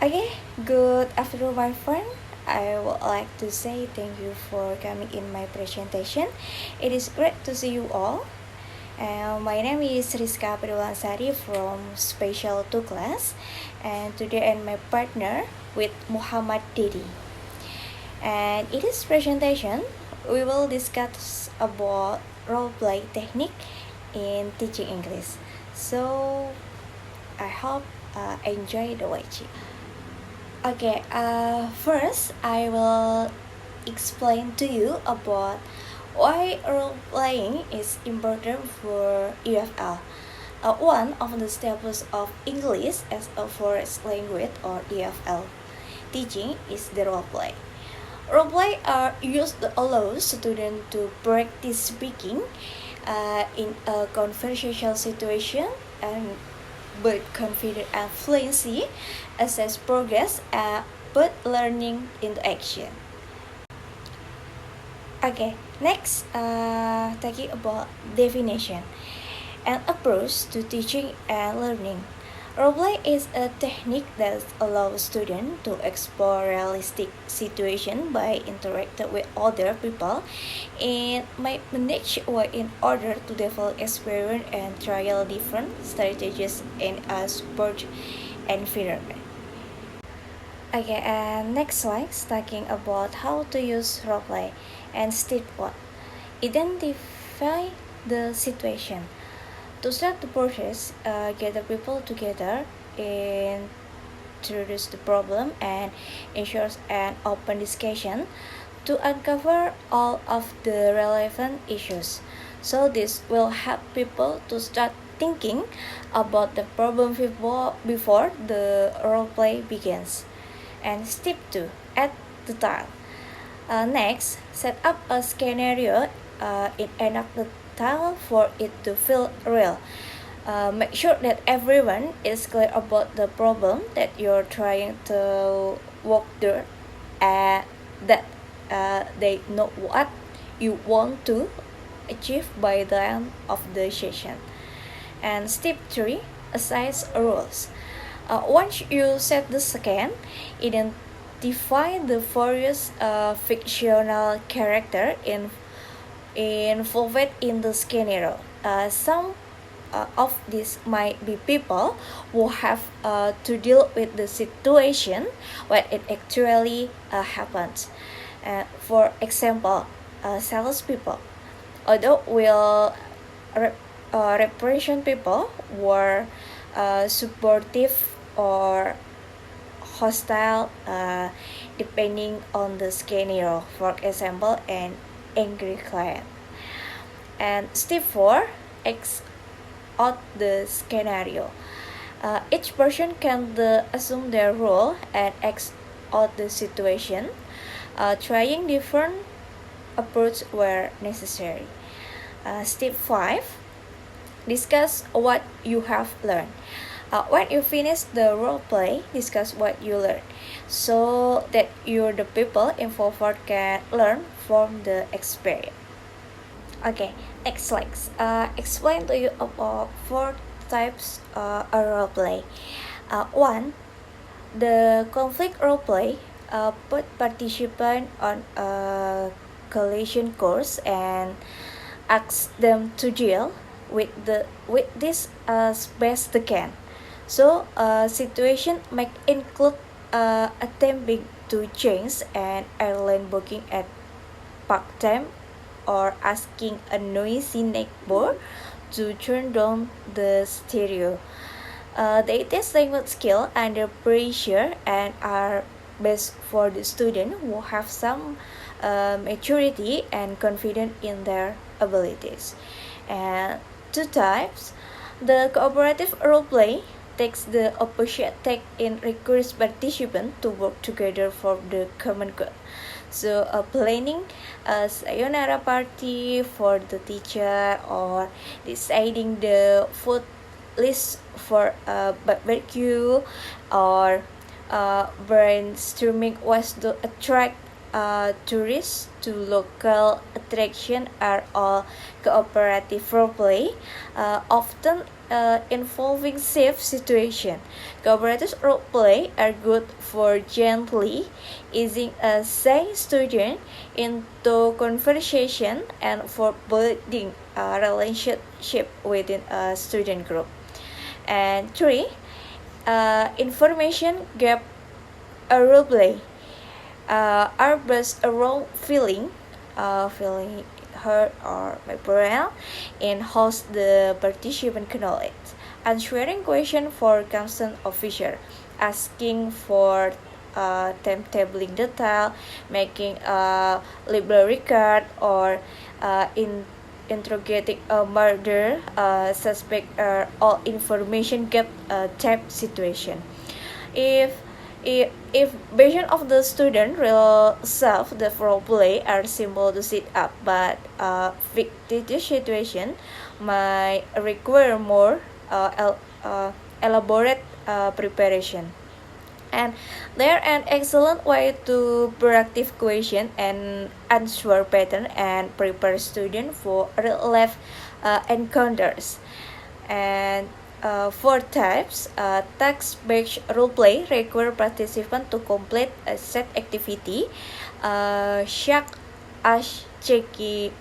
Okay, good afternoon, my friend. I would like to say thank you for coming in my presentation. It is great to see you all. My name is Rizka Pedulansari from Special 2 class, and today I'm my partner with Muhammad Didi. And in this presentation, we will discuss about role play technique in teaching English. So I hope enjoy the watching. Okay, first I will explain to you about why role playing is important for EFL. One of the steps of English as a first language or EFL teaching is the role play. Role play are used to allow students to practice speaking in a conversational situation and build confidence and fluency, assess progress, and put learning into action. Okay, next, talking about definition and approach to teaching and learning. Roleplay is a technique that allows students to explore realistic situations by interacting with other people in my manage way in order to develop experience and trial different strategies in a sport environment. Okay, and next slide is talking about how to use roleplay and step one. Identify the situation. To start the process, gather people together and introduce the problem and ensures an open discussion to uncover all of the relevant issues. So this will help people to start thinking about the problem before the role play begins. And step 2, add the tile. Next, set up a scenario in enact the tile for it to feel real. Make sure that everyone is clear about the problem that you're trying to work through and that they know what you want to achieve by the end of the session. And step 3, assign rules. Once you set the second, identify the various fictional character involved in the scenario. Some of these might be people who have to deal with the situation when it actually happens. For example, salespeople, although will represent people were supportive or hostile depending on the scenario. For example, an angry client. And step 4, X out the scenario. Each person can assume their role and X out the situation, trying different approach where necessary. Step 5, discuss what you have learned. When you finish the role play, discuss what you learned so that the people involved can learn from the experience. Okay, next slides. Explain to you about 4 types of role play. One, the conflict role play put participant on a collision course and ask them to deal with this as best they can. So, situation might include attempting to change an airline booking at park time or asking a noisy neighbor to turn down the stereo. They test language skill under pressure and are best for the student who have some maturity and confidence in their abilities. And 2 types, the cooperative role play takes the opposite take in requires participants to work together for the common good. So planning a sayonara party for the teacher or deciding the food list for a barbecue or brainstorming ways to attract tourists to local attraction are all cooperative role play. Often involving safe situation. Cooperative role play are good for gently easing a shy student into conversation and for building a relationship within a student group. And three, information gap role play are based around feeling hurt or bipolar, and host the participant knowledge. Answering question for constant officer, asking for timetabling detail, making a library card, or interrogating a murder suspect are all information gap type situation. If if version of the student real self the role play are simple to set up, but fictitious situation might require more elaborate preparation. And they're an excellent way to proactive question and answer pattern and prepare student for real life encounters. And four types, text-based role play require participants to complete a set activity, such as checking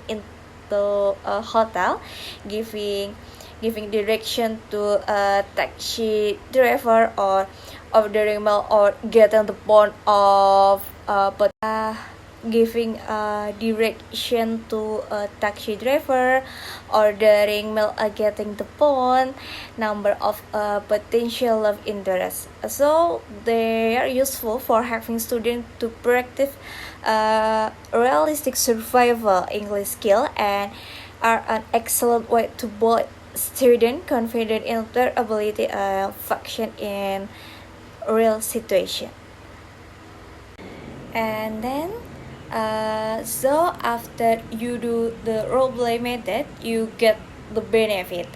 into a hotel, giving direction to a taxi driver, or ordering meal, or getting the phone of giving direction to a taxi driver, ordering meal, getting the phone, number of potential love interest. So they are useful for having students to practice realistic survival English skill, and are an excellent way to build student confident in their ability to function in real situation. And then so after you do the role play method, you get the benefit.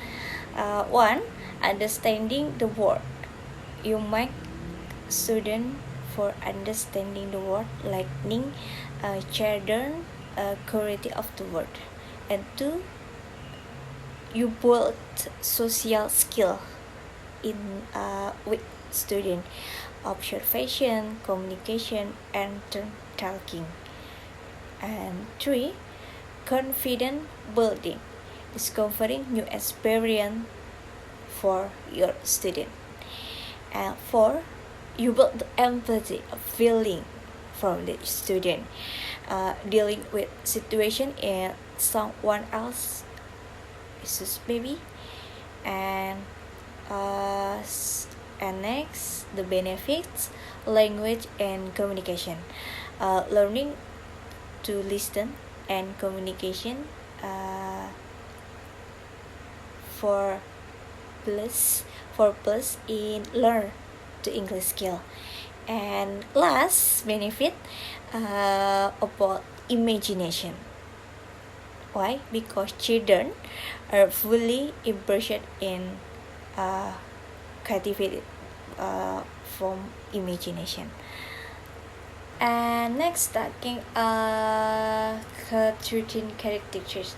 One, understanding the word. You make student for understanding the word, lightning, children, quality of the word. And two, you build social skill in with student, observation, communication, and talking. And three, confident building, discovering new experience for your student. And four, you build the empathy of feeling from the student, dealing with situation in someone else is maybe. And and next, the benefits: language and communication, learning to listen and communication for plus in learn to English skill. And last benefit about imagination. Why? Because children are fully immersed in creativity from imagination. And next, talking 13 characteristics,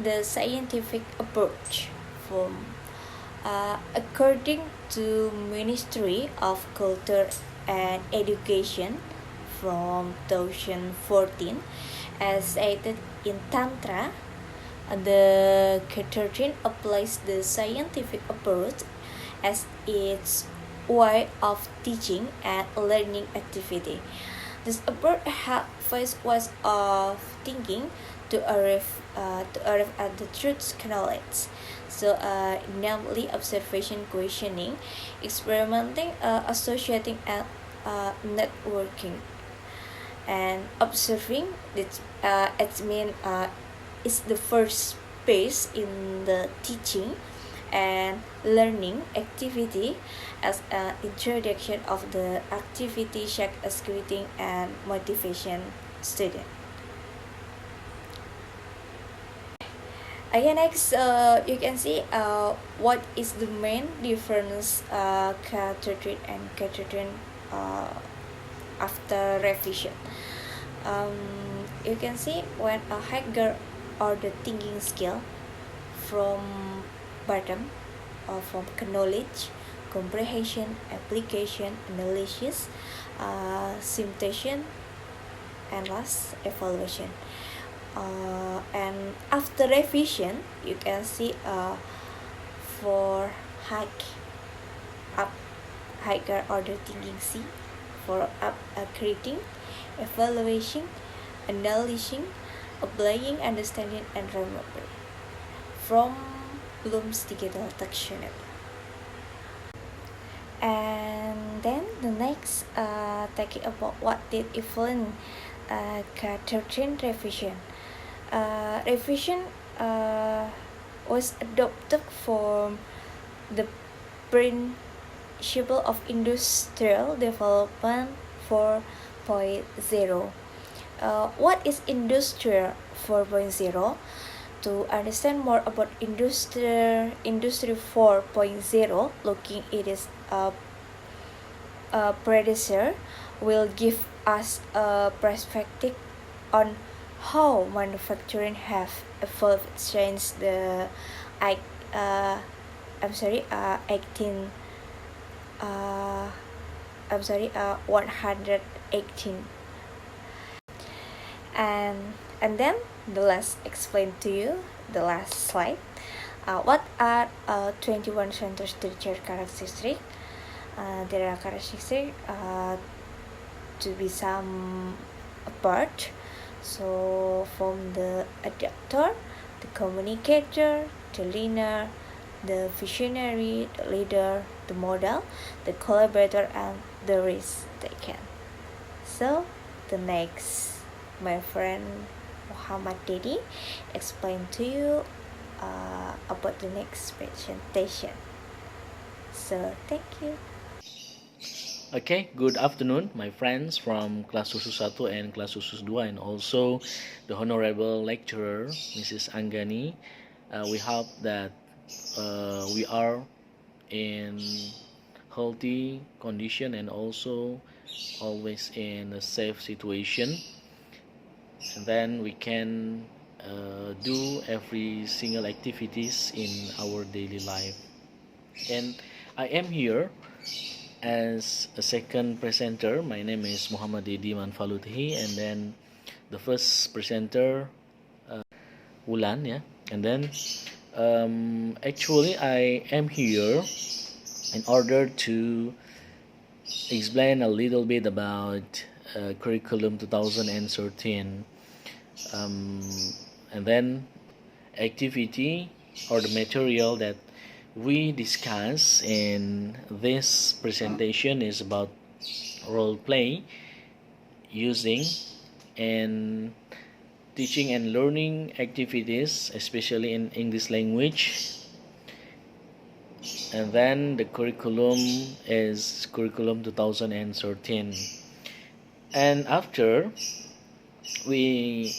the scientific approach from according to Ministry of Culture and Education from 2014, as stated in Tantra, the K13 applies the scientific approach as its way of teaching and learning activity. This approach has five ways of thinking to arrive at the truth knowledge. So, namely observation, questioning, experimenting, associating, and networking. And observing, it means is the first phase in the teaching and learning activity as an introduction of the activity such as creating and motivation student. Again, next, you can see what is the main difference K13 and K13 after revision. You can see when a higher order thinking skill from bottom, from knowledge, comprehension, application, analysis, simulation, and last evaluation. And after revision, you can see for hike up higher order thinking C, for up creating, evaluation, analyzing, applying, understanding, and remembering from Bloom's digital taxonomy. And then the next, talking about what did Evelyn K13 revision. Revision was adopted for the principle of industrial development 4.0. What is Industrial 4.0? To understand more about Industry 4.0, looking it is a predecessor will give us a perspective on how manufacturing have evolved since the 118. And then the last explain to you the last slide. What are 21 center structure characteristics? There are characteristics to be some apart. So from the adapter, the communicator, the learner, the visionary, the leader, the model, the collaborator, and the risk taken. So the next, my friend Muhammad Dedi explain to you about the next presentation. So thank you. Okay, good afternoon, my friends from Kelas Khusus 1 and Kelas Khusus 2, and also the Honorable Lecturer, Mrs. Anggani. We hope that we are in healthy condition and also always in a safe situation, and then we can do every single activities in our daily life. And I am here as a second presenter. My name is Muhammad Dedi Manfaluthi, and then the first presenter Wulan, yeah. And then actually I am here in order to explain a little bit about curriculum 2013, and then activity or the material that we discuss in this presentation is about role play using and teaching and learning activities, especially in English language. And then the curriculum is curriculum 2013. And after we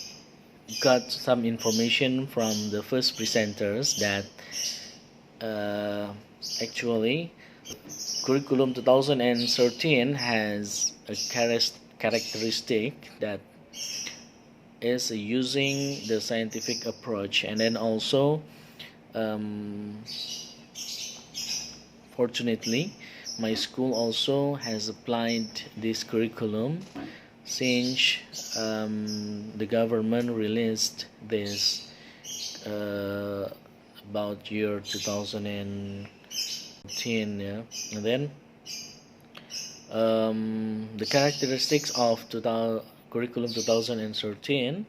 got some information from the first presenters that actually curriculum 2013 has a characteristic that is using the scientific approach, and then also fortunately my school also has applied this curriculum since the government released this about year 2010, yeah. And then the characteristics of curriculum 2013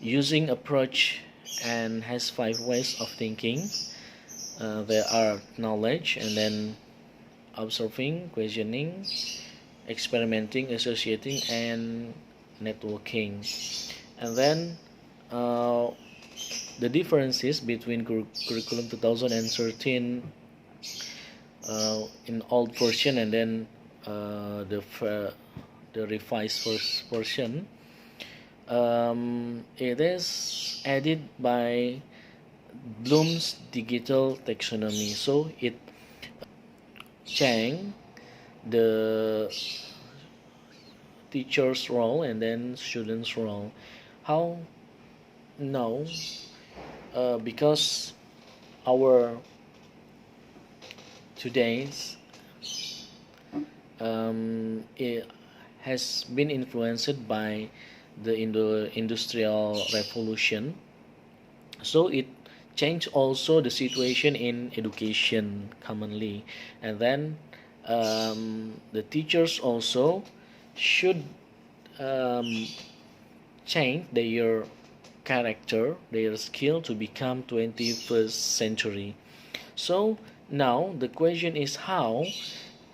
using approach and has 5 ways of thinking. There are knowledge, and then observing, questioning, experimenting, associating, and networking. And then the differences between curriculum 2013 in old version and then the revised first version, it is added by Bloom's digital taxonomy, so it changed the teacher's role and then student's role. How? No, because our today's it has been influenced by the industrial revolution, so it changed also the situation in education commonly. And then the teachers also should um, change their character, their skill to become 21st century. So now the question is how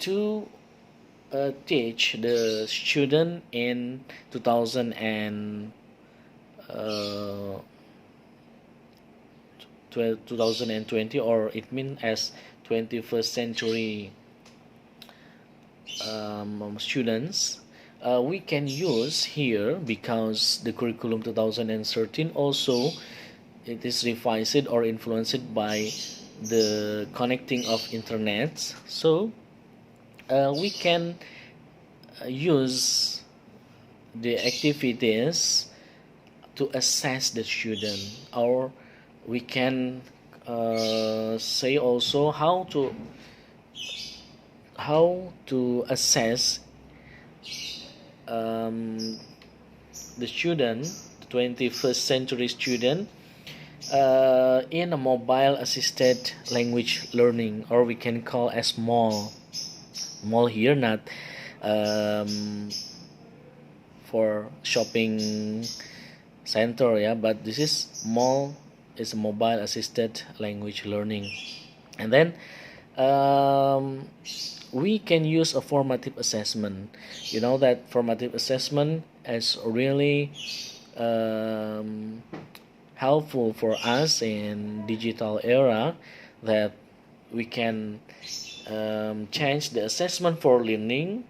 to teach the student in 2000 and 2020, or it means as 21st century students. We can use here because the curriculum 2013 also it is revised or influenced by the connecting of internet. So we can use the activities to assess the student, or we can say also how to assess um, the student, the 21st century student, in a mobile assisted language learning, or we can call as mall here, not um, for shopping center, yeah, but this is mall is a mobile assisted language learning. And then um, we can use a formative assessment. You know that formative assessment is really um, helpful for us in digital era, that we can change the assessment for learning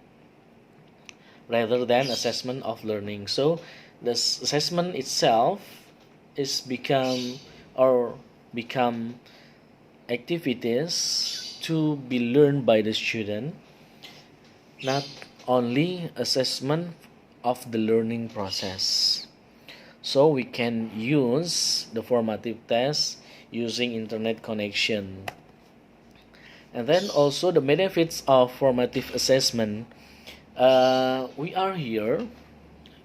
rather than assessment of learning. So the assessment itself is become activities to be learned by the student, not only assessment of the learning process. So we can use the formative test using internet connection. And then also the benefits of formative assessment, we are here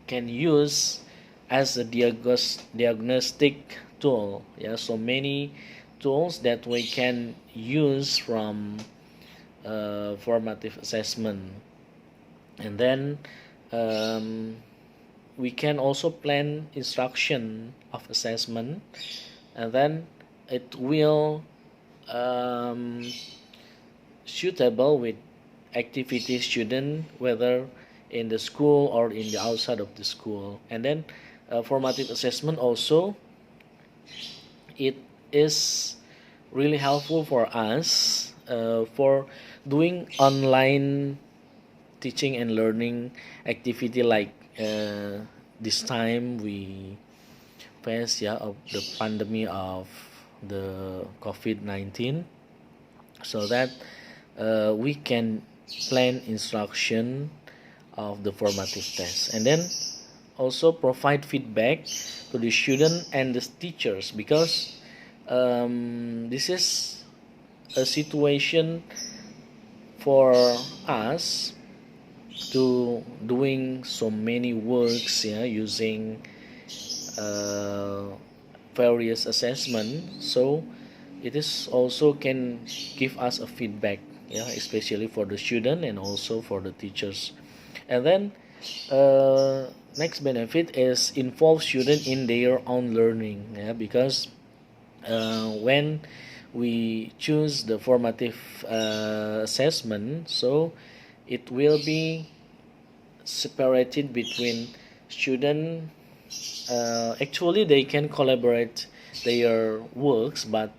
can use as a diagnostic tool. Yeah, so many tools that we can use from formative assessment. And then we can also plan instruction of assessment, and then it will um, suitable with activity student, whether in the school or in the outside of the school. And then formative assessment also, it is really helpful for us for doing online teaching and learning activity, like this time we face, yeah, of the pandemic of the COVID-19, so that we can plan instruction of the formative test. And then also provide feedback to the student and the teachers, because this is a situation for us to doing so many works, yeah, using uh, various assessment. So it is also can give us a feedback, yeah, especially for the student and also for the teachers. And then next benefit is involve student in their own learning, yeah, because when we choose the formative assessment, so it will be separated between student. Actually they can collaborate their works, but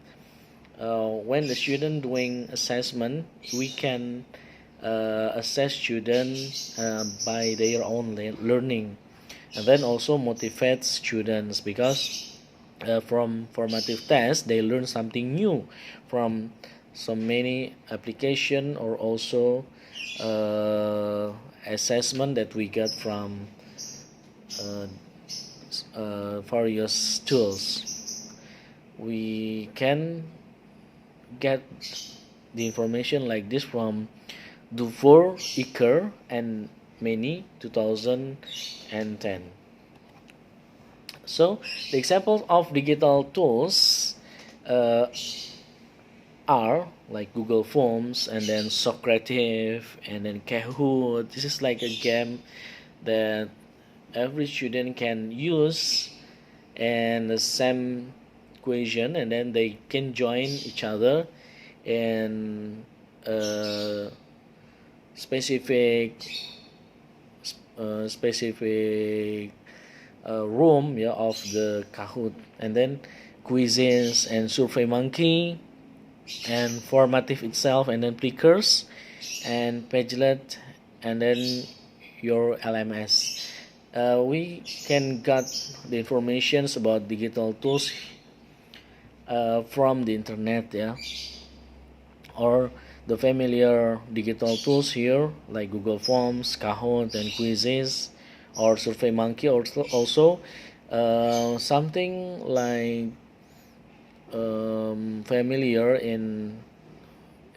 when the student doing assessment, we can assess students by their own learning, and then also motivate students, because from formative tests they learn something new from so many application, or also uh, assessment that we get from uh, various tools. We can get the information like this from Dufour, Iker, and many 2010. So the examples of digital tools uh, are like Google Forms and then Socrative and then Kahoot. This is like a game that every student can use and the same equation, and then they can join each other in a specific room, yeah, of the Kahoot, and then quizzes and Survey Monkey and formative itself, and then Plickers and Padlet, and then your LMS. We can get the informations about digital tools from the internet, yeah, or the familiar digital tools here like Google Forms, Kahoot, and Quizzes, or SurveyMonkey. Also something like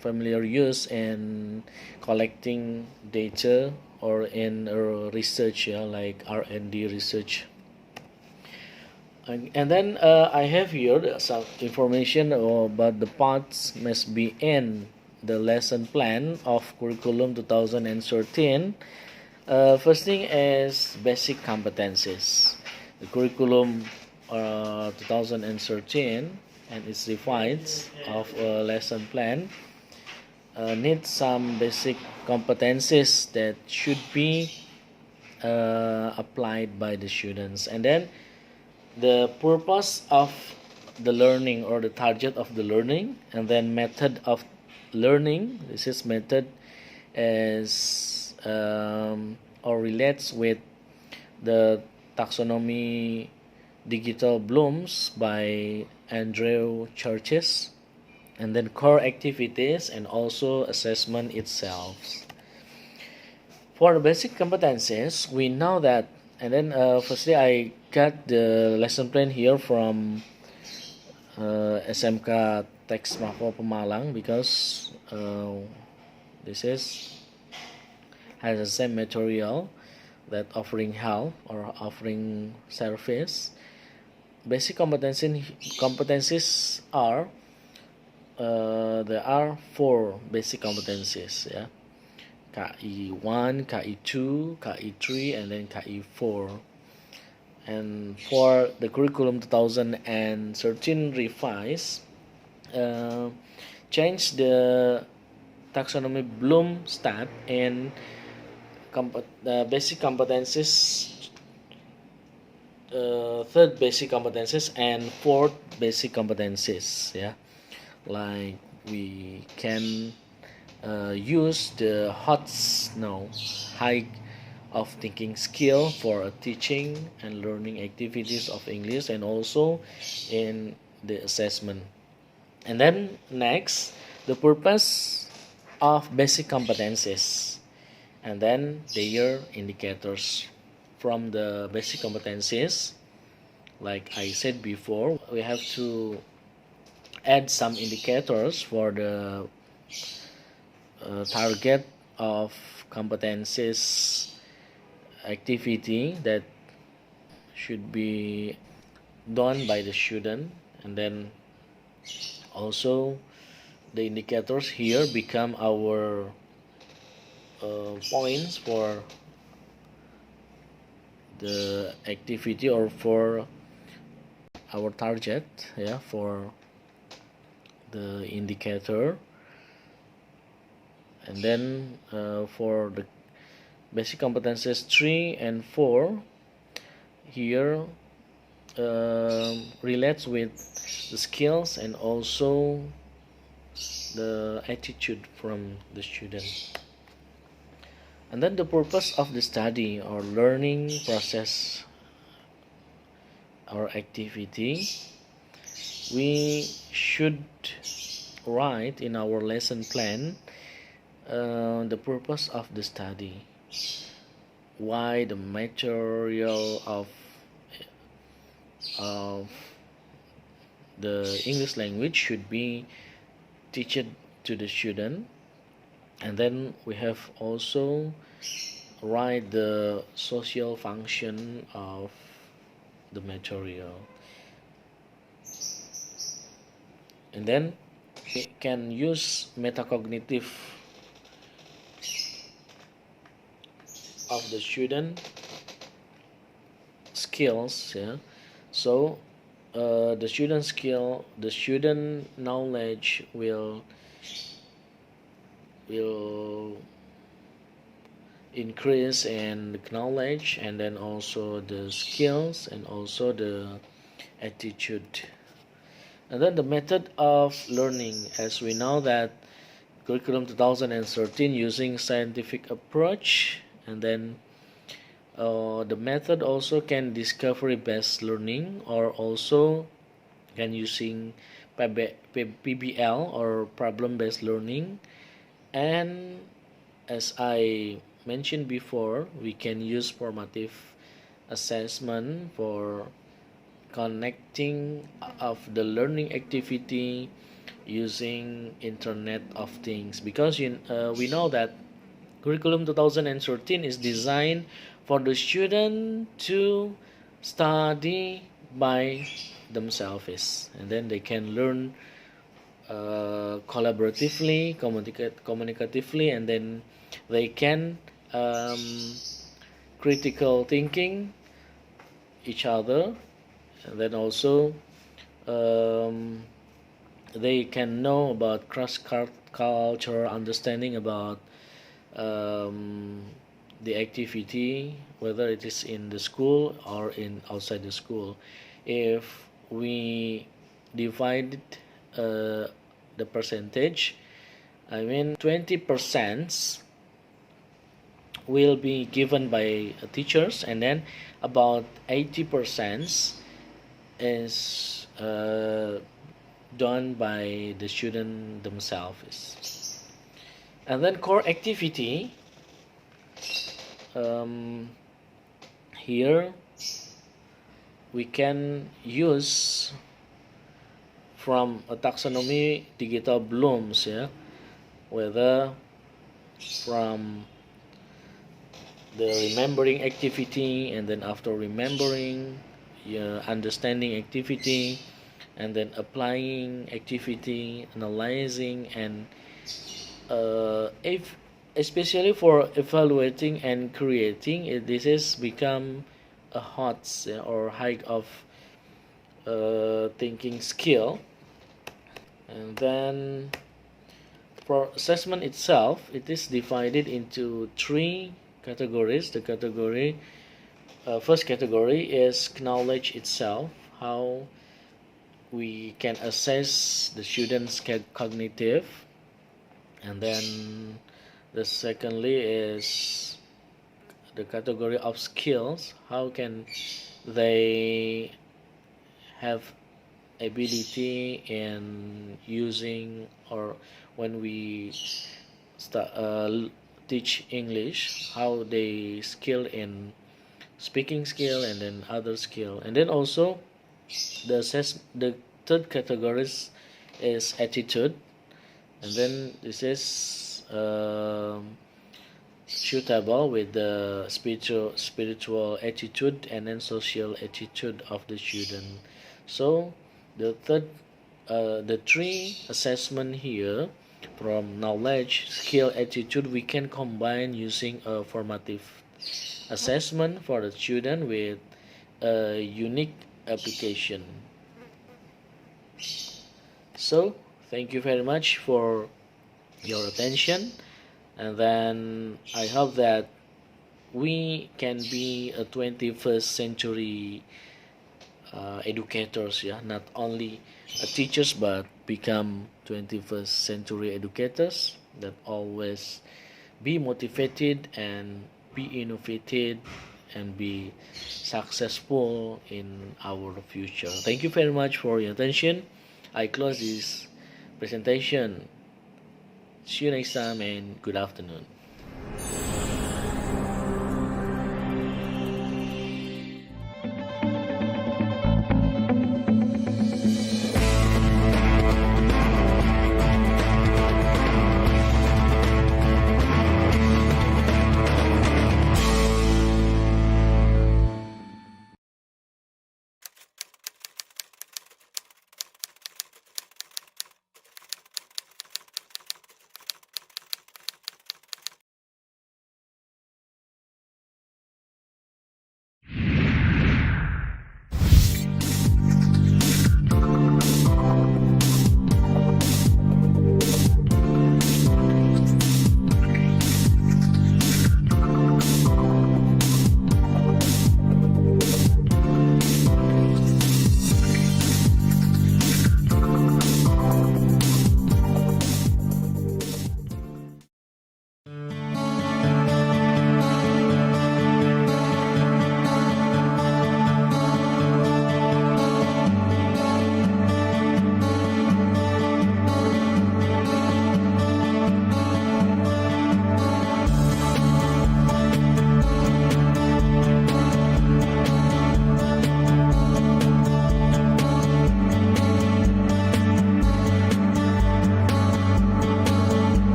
familiar use in collecting data or in research, yeah, like R&D research. And then I have here some information about the parts must be in the lesson plan of curriculum 2013. First thing is basic competencies. The curriculum 2013 and its revised of a lesson plan needs some basic competencies that should be applied by the students. And then the purpose of the learning or the target of the learning, and then method of learning. This is method is or relates with the taxonomy digital blooms by Andrew Churches, and then core activities and also assessment itself. For the basic competencies, we know that, and then firstly I got the lesson plan here from SMK Teks Mako Pemalang, because this has the same material that offering help or offering service. Basic competencies are there are 4 basic competencies, yeah. KI1, KI2, KI3, and then KI4. And for the curriculum 2013 revise, change the taxonomy Bloom stat and basic competencies, third basic competencies and fourth basic competencies, yeah. Like we can use the HOTS now, high of thinking skill for teaching and learning activities of English, and also in the assessment. And then next, the purpose of basic competencies, and then their indicators. From the basic competencies, like I said before, we have to add some indicators for the target of competencies activity that should be done by the student. And then also the indicators here become our points for the activity or for our target, yeah, for the indicator. And then for the basic competencies 3 and 4 here relates with the skills and also the attitude from the student. And then the purpose of the study or learning process or activity, we should write in our lesson plan the purpose of the study, why the material of the English language should be teach it to the student. And then we have also write the social function of the material. And then we can use metacognitive of the student skills. Yeah, so the student knowledge will increase in knowledge, and then also the skills and also the attitude. And then the method of learning, as we know that curriculum 2013 using scientific approach, and then the method also can discovery based learning, or also can using PBL or problem based learning. And as I mentioned before, we can use formative assessment for connecting of the learning activity using Internet of Things, because we know that curriculum 2013 is designed for the student to study by themselves, and then they can learn collaboratively, communicatively, and then they can critical thinking each other, and then also they can know about cross cultural understanding about the activity, whether it is in the school or in outside the school. If we divide the percentage, I mean 20% will be given by teachers, and then about 80% is done by the student themselves. And then core activity, here we can use from a taxonomy digital blooms, yeah, whether from the remembering activity, and then after remembering, understanding activity, and then applying activity, analyzing, and if especially for evaluating and creating, this has become a hot or high of thinking skill. And then for assessment itself, it is divided into 3 categories. The category first category is knowledge itself, how we can assess the students' cognitive. And then the secondly is the category of skills, how can they have ability in using, or when we teach English, how they skill in speaking skill, and then other skill. And then also the third category is attitude, and then this is suitable with the spiritual attitude and then social attitude of the student. So the 3 assessment here, from knowledge, skill, attitude, we can combine using a formative assessment for the student with a unique application. So thank you very much for your attention, and then I hope that we can be a 21st century educators, yeah, not only teachers, but become 21st century educators that always be motivated and be innovative and be successful in our future. Thank you very much for your attention. I close this presentation. See you next time, and good afternoon.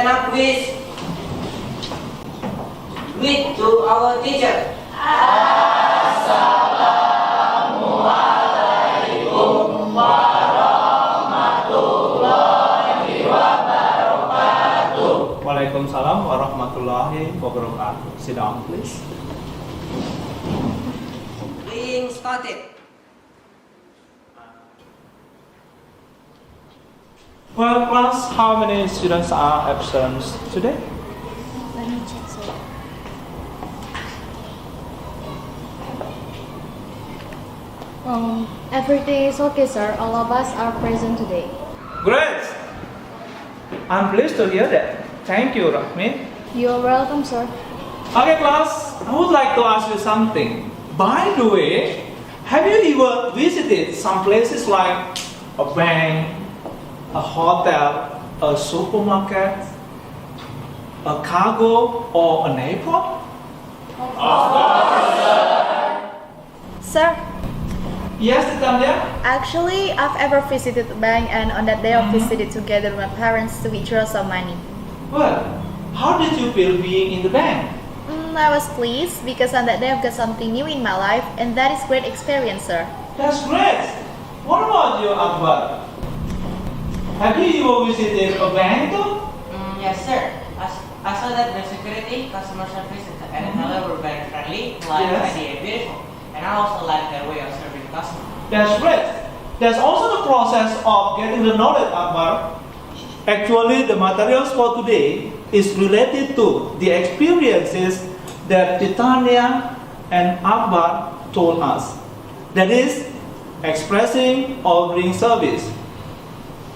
and a quiz with to our teacher. Waalaikumsalam warahmatullahi wabarakatuh. Sit down, please. Being started. Well, class, how many students are absent today? Let me check, sir. Everything is okay, sir. All of us are present today. Great! I'm pleased to hear that. Thank you, Rahmi. You're welcome, sir. Okay, class, I would like to ask you something. By the way, have you ever visited some places like a bank, a hotel, a supermarket, a cargo, or an airport? Sir, Yes, Titania? actually, I've ever visited a bank, and on that day, I visited together with my parents to withdraw some money. Well, how did you feel being in the bank? I was pleased because on that day, I've got something new in my life, and that is great experience, sir. That's great. What about you, Akbar? Have you ever visited a bank too? Yes, sir. I saw that the security, customer service, and teller were very friendly, polite, Yes. and beautiful. And I also like their way of serving customers. That's great. There's also the process of getting the knowledge, Akbar. Actually, the materials for today is related to the experiences that Titania and Akbar told us. That is, expressing or bringing service.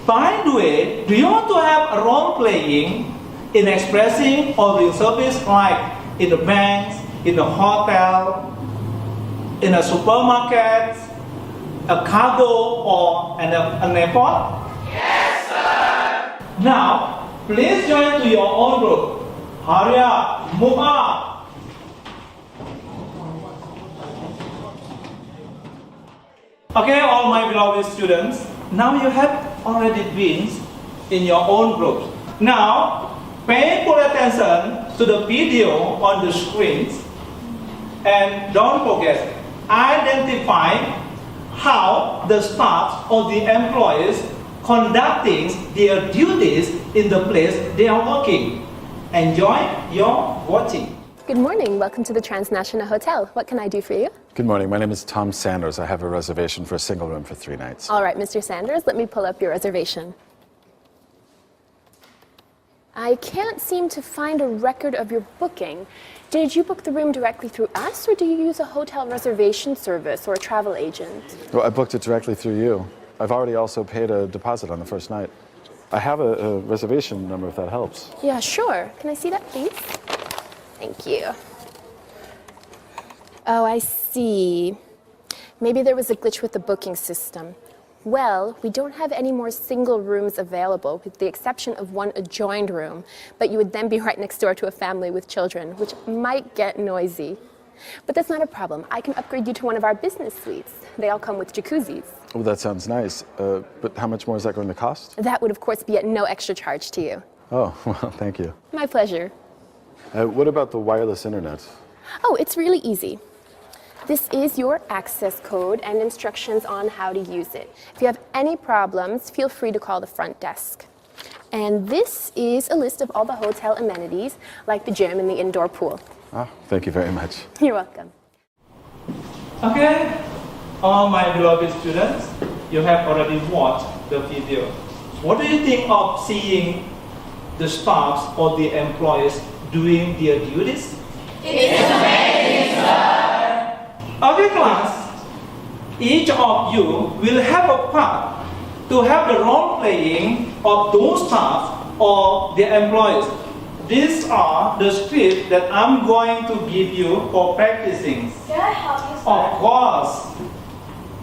By the way, do you want to have a role playing in expressing or bringing service like in the banks, in the hotel, in a supermarket, a cargo, or an airport? Yes, sir. Now, please join to your own group. Hurry up, move up. Okay, all my beloved students, now you have already been in your own groups. Now, pay full attention to the video on the screens and don't forget, identify how the staff or the employees conducting their duties in the place they are working. Enjoy your watching. Good morning. Welcome to the Transnational Hotel. What can I do for you? Good morning. My name is Tom Sanders. I have a reservation for a single room for 3 nights. All right, Mr. Sanders, let me pull up your reservation. I can't seem to find a record of your booking. Did you book the room directly through us, or do you use a hotel reservation service or a travel agent? Well, I booked it directly through you. I've already also paid a deposit on the first night. I have a reservation number if that helps. Yeah, sure. Can I see that, please? Thank you. Oh, I see. Maybe there was a glitch with the booking system. Well, we don't have any more single rooms available, with the exception of one adjoined room, but you would then be right next door to a family with children, which might get noisy. But that's not a problem. I can upgrade you to one of our business suites. They all come with jacuzzis. Oh, that sounds nice. But how much more is that going to cost? That would, of course, be at no extra charge to you. Oh, well, thank you. My pleasure. What about the wireless internet? Oh, it's really easy. This is your access code and instructions on how to use it. If you have any problems, feel free to call the front desk. And this is a list of all the hotel amenities, like the gym and the indoor pool. Ah, thank you very much. You're welcome. Okay, all my beloved students, you have already watched the video. What do you think of seeing the staffs or the employees doing their duties? It's amazing, sir. Okay, class, each of you will have a part to have the role playing of those staff or the employees. These are the scripts that I'm going to give you for practicing. Can I help you, sir? Of course.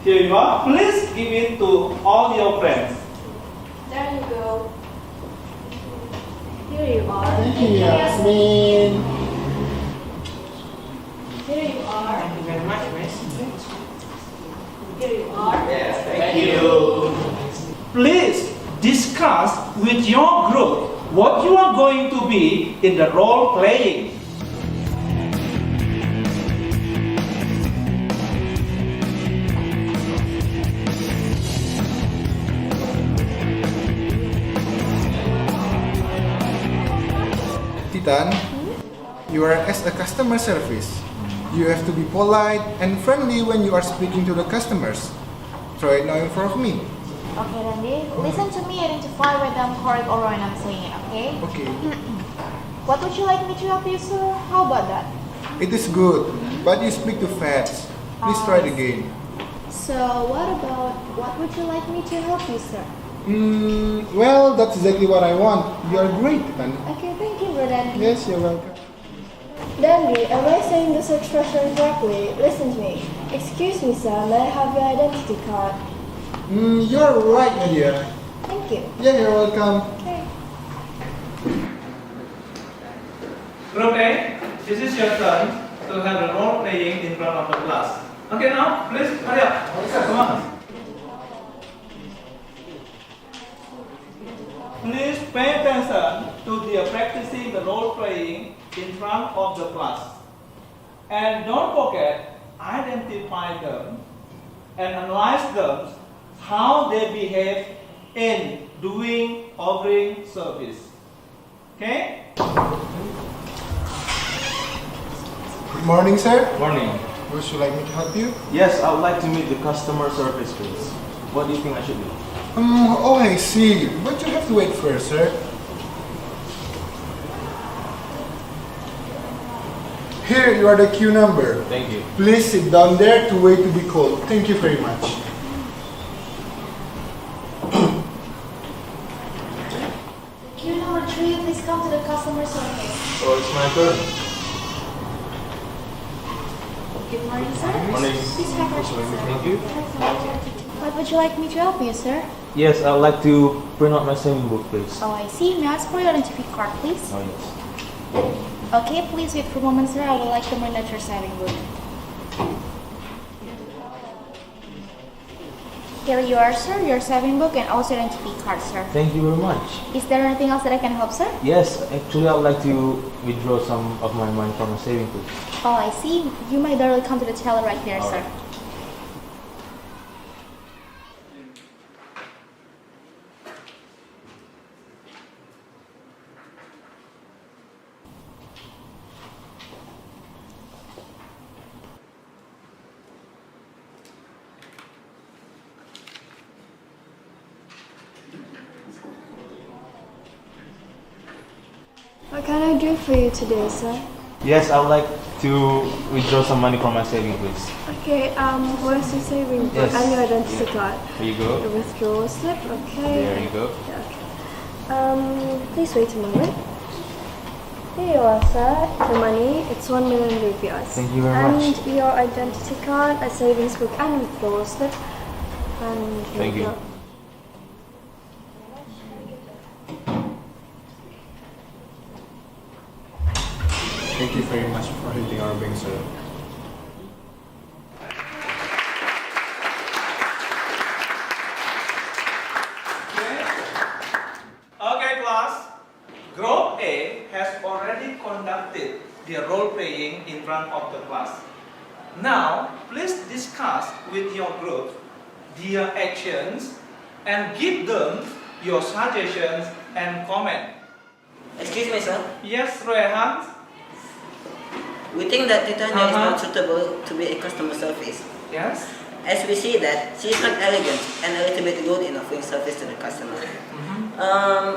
Here you are. Please give it to all your friends. There you go. Here you are. Yasmin. Here you are. Thank you very much, miss. Here you are. Yes, thank you. Please discuss with your group what you are going to be in the role playing. Titan, you are as a customer service. You have to be polite and friendly when you are speaking to the customers. Try it now in front of me. Okay, Randy. Listen to me, identify whether I'm correct or wrong when I'm saying it, okay? Okay, What would you like me to help you, sir? How about that? it is good, but you speak too fast. Please try it again. So, what would you like me to help you, sir? Well, that's exactly what I want. You are great, Titan. Okay, thank you, Brother. Yes, you're welcome. Dandy, am I saying this expression correctly? Listen to me. Excuse me, sir, may I have your identity card? You're right, Nadia. Thank you. Yeah, you're welcome. Okay. Group A, this is your turn to have the role playing in front of the class. Okay, now please hurry up. Come on. Please pay attention to the practicing the role playing in front of the class. And don't forget, identify them and analyze them, how they behave in doing ordering service. Okay? Good morning, sir. Morning. Would you like me to help you? Yes, I would like to meet the customer service, please. What do you think I should do? Oh, I see. But you have to wait first, sir. Here, you are the queue number. Thank you. Please sit down there to wait to be called. Thank you very much. Queue number 3, please come to the customer service. So it's my turn. Good morning, sir. Morning. Please have your seat, sir. Thank you. What would you like me to help you, sir? Yes, I would like to print out my saving book, please. Oh, I see. May I ask for your identity card, please? Oh, yes. Okay, please wait for a moment, sir. I would like to print out your saving book. Here you are, sir. Your saving book and also your identity card, sir. Thank you very much. Is there anything else that I can help, sir? Yes, actually I would like to withdraw some of my money from my saving, please. Oh, I see. You may directly come to the teller right there, sir. Alright. What can I do for you today, sir? Yes, I would like to withdraw some money from my saving, please. Okay, where's your saving book Yes. and your identity card? Here you The go. withdrawal slip, okay. There you go. Yeah, okay. Please wait a moment. Here you are, sir. The money, it's 1 million rupees. Thank you very much. And your identity card, a savings book and withdrawal slip. And here Thank you. go. Thank you very much for helping our bank, sir. Okay, class. Group A has already conducted the role playing in front of the class. Now, please discuss with your group their actions and give them your suggestions and comment. Excuse me, sir. Yes, Rehan. We think that Titania is Uh-huh. not suitable to be a customer service. Yes. As we see that she is not elegant and a little bit rude in offering service to the customer.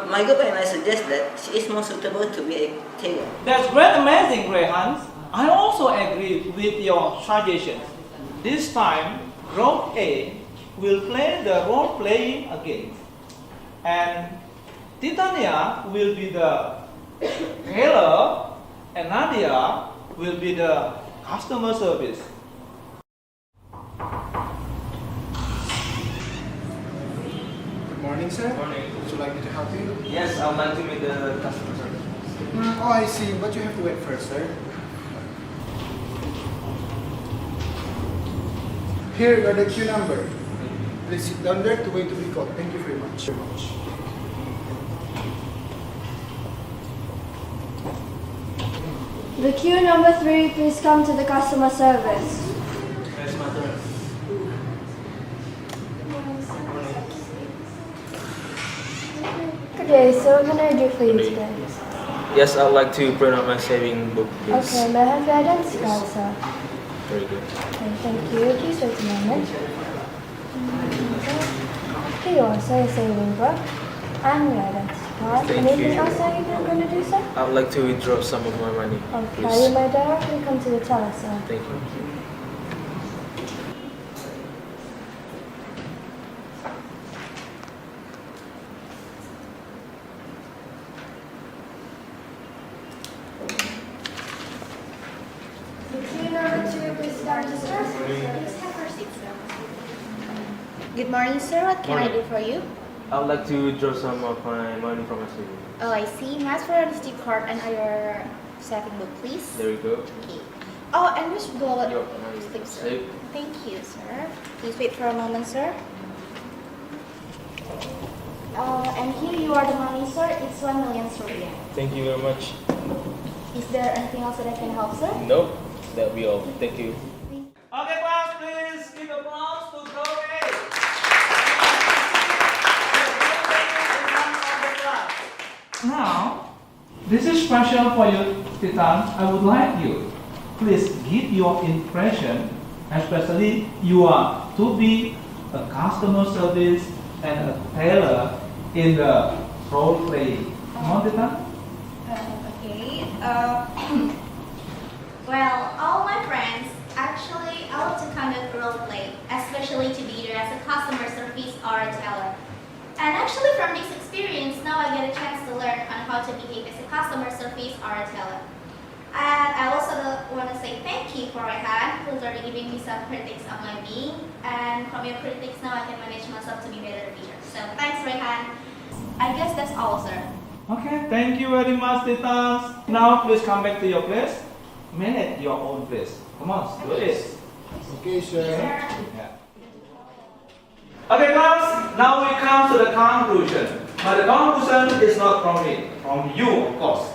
My group and I suggest that she is more suitable to be a tailor. That's great, amazing, Rehan. I also agree with your suggestions. This time, Group A will play the role playing again, and Titania will be the tailor, and Nadia will be the customer service. Good morning, sir. Morning. Would you like me to help you? Yes, I would like to meet the customer service. Oh, I see. But you have to wait first, sir. Here, you are the queue number. Please sit down there to wait to be called. Thank you very much. The queue number 3, please come to the customer service. Yes, mother. Okay, so what can I do for you today? Yes, I'd like to print out my saving book, please. Okay, may I have your identity card, sir? Very good. Okay, thank you. Please wait a moment. Here you are, sir, your saving book and your identity card. Thank Anything you. else that you're going to do, sir? I'd like to withdraw some of my money, Okay, please. you may directly come to the teller, sir. Thank you. The queue number 2, please come to the service. Good morning, sir. What can I Morning. do for you? I'd like to withdraw some of my money from my savings. Oh, I see. Ask for your receipt card and your saving book, please. There we go. Okay. Oh, and which wallet? Yo, Slip, sir. slip. Thank you, sir. Please wait for a moment, sir. And here you are the money, sir. It's 1 million rupiah. Thank you very much. Is there anything else that I can help, sir? Nope, that'll be all. Thank you. Okay, class, please give applause to Chloe. Now, this is special for you, Titan. I would like you, please give your impression, especially you are to be a customer service and a tailor in the role play. Come on, Titan. Okay. Well, all my friends, actually, I love to conduct role play, especially to be either as a customer service or a teller. And actually, from this experience, now I get a chance to learn on how to behave as a customer service or a teller. And I also want to say thank you for Rehan, who's already giving me some critics on my being. And from your critics, now I can manage myself to be better in the future. So thanks, Rehan. I guess that's all, sir. Okay, thank you very much, Titans. Now, please come back to your place. Manage your own place. Come on, do this. Okay, sir. Yeah. Okay, class. Now we come to the conclusion. But the conclusion is not from me, from you, of course.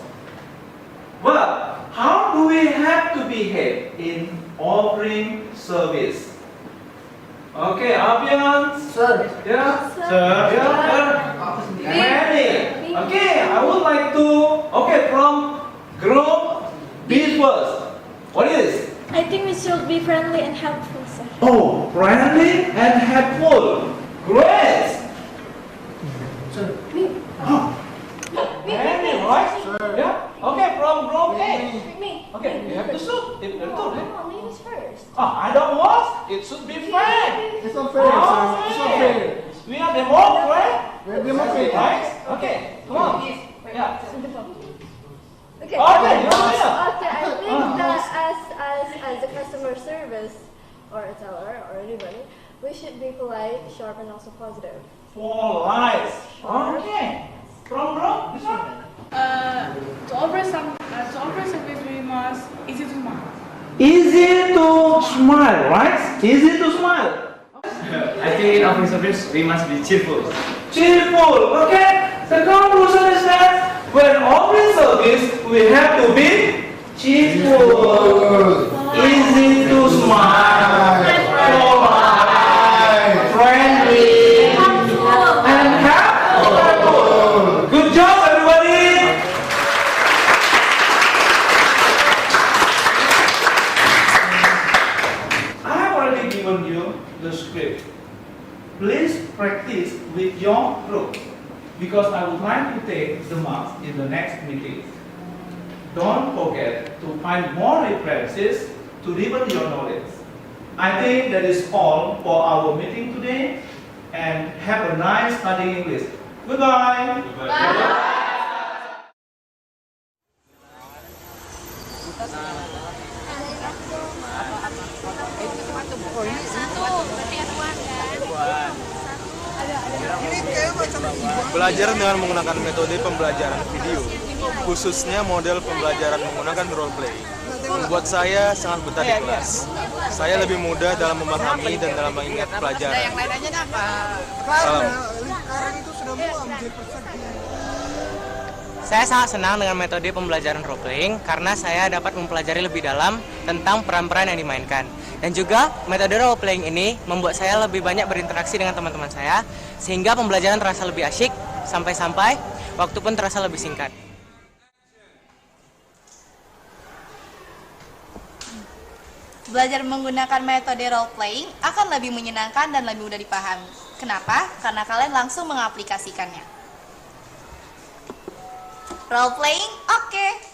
But how do we have to behave in offering service? Okay, Abian. Sir. Yeah. Sir. Yeah. Many. Okay, I would like to. Okay, from group B first. What is? I think we should be friendly and helpful, sir. Oh, friendly and helpful. Great. Sir. Many, right? Sir. Yeah. Okay, from group A. Me. Okay, you have to shoot. If you do, No, ladies first. I don't want. It should be fair. It's not fair, sir. It's not fair. We are democrat. We're democratic. Right? Okay, come on. Yeah. Okay. Okay, you're the winner. Okay, I think that as a customer service or a teller or anybody, we should be polite, sharp, and also positive. For life. Okay. From group, this one. To offer service, we must easy to smile. Easy to smile, right? Easy to smile. I think in offering service, we must be cheerful. Cheerful, okay? The conclusion is that when offering service, we have to be cheerful, easy to smile, polite, friendly, and helpful. Good job, everybody! I have already given you the script. Please practice with your group because I would like to take the marks in the next meeting. Don't forget to find more references to deepen your knowledge. I think that is all for our meeting today and have a nice study English. Goodbye. Belajar dengan menggunakan metode pembelajaran video, khususnya model pembelajaran menggunakan role play, membuat saya sangat betah di kelas. Saya lebih mudah dalam memahami dan dalam mengingat pelajaran. Salam. Saya sangat senang dengan metode pembelajaran role playing karena saya dapat mempelajari lebih dalam tentang peran-peran yang dimainkan. Dan juga metode role playing ini membuat saya lebih banyak berinteraksi dengan teman-teman saya sehingga pembelajaran terasa lebih asyik sampai-sampai waktu pun terasa lebih singkat. Belajar menggunakan metode role playing akan lebih menyenangkan dan lebih mudah dipahami. Kenapa? Karena kalian langsung mengaplikasikannya. Role playing, oke.